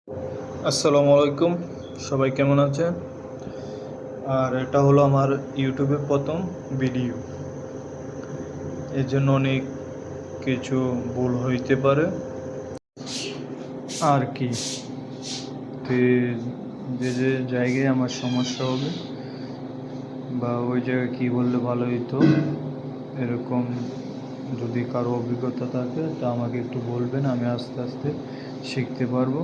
আসসালামু আলাইকুম, সবাই কেমন আছেন? আর এটা হলো আমার ইউটিউবে প্রথম ভিডিও। এর জন্য অনেক কিছু ভুল হইতে পারে আর কি। তো যে যে জায়গায় আমার সমস্যা হবে বা ওই জায়গায় কী বললে ভালো হইতো, এরকম যদি কারো অভিজ্ঞতা থাকে তা আমাকে একটু বলবেন, আমি আস্তে আস্তে শিখতে পারবো।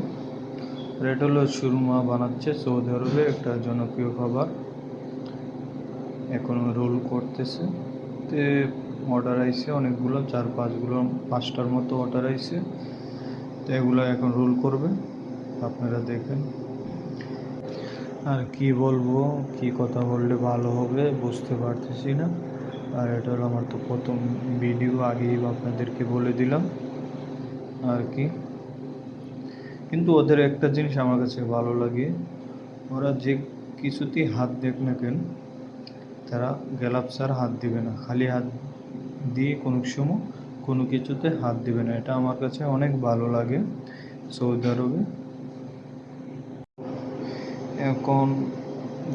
আর এটা হলো সুরমা বানাচ্ছে সৌদি আরবে, একটা জনপ্রিয় খাবার। এখন রোল করতেছে। তে অর্ডার আইছে অনেকগুলো, 5টার মতো অর্ডার আইছে। তো এগুলো এখন রোল করবে, আপনারা দেখেন। আর কি বলবো, কি কথা বললে ভালো হবে বুঝতে পারতেছি না। আর এটা হলো আমার তো প্রথম ভিডিও, আগেই আপনাদেরকে বলে দিলাম আর কি। কিন্তু ওদের একটা জিনিস আমার কাছে ভালো লাগে, ওরা যে কিছুতেই হাত দেখ না কেন, তারা গ্লাভস আর হাত দিবে না, খালি হাত দিয়ে কোনো সময় কোনো কিছুতে হাত দিবে না। এটা আমার কাছে অনেক ভালো লাগে সৌদি আরবে। এখন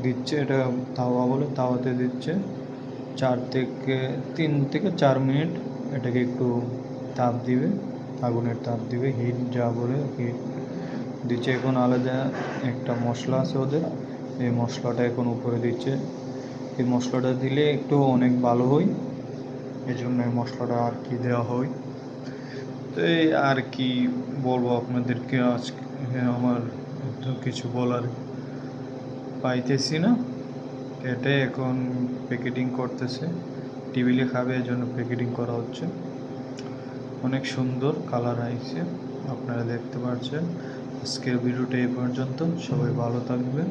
দিচ্ছে এটা তাওয়া বলে, তাওয়াতে দিচ্ছে 3 থেকে 4 মিনিট। এটাকে একটু তাপ দিবে, আগুনের তাপ দিবে, হিট যা বলে হিট দিচ্ছে। এখন আলাদা একটা মশলা আছে ওদের, এই মশলাটা এখন উপরে দিচ্ছে। এই মশলাটা দিলে একটু অনেক ভালো হয়, এই জন্য এই মশলাটা আর কি দেওয়া হয়। তো এই আর কি বলবো আপনাদেরকে আজকে, আমার তো কিছু বলার পাইতেছি না। এটাই এখন প্যাকেটিং করতেছে, টেবিলে খাবে, এই জন্য প্যাকেটিং করা হচ্ছে। অনেক সুন্দর কালার আইছে, আপনারা দেখতে পাচ্ছেন। আজকের ভিডিওটা এই পর্যন্ত, সবাই ভালো থাকবেন।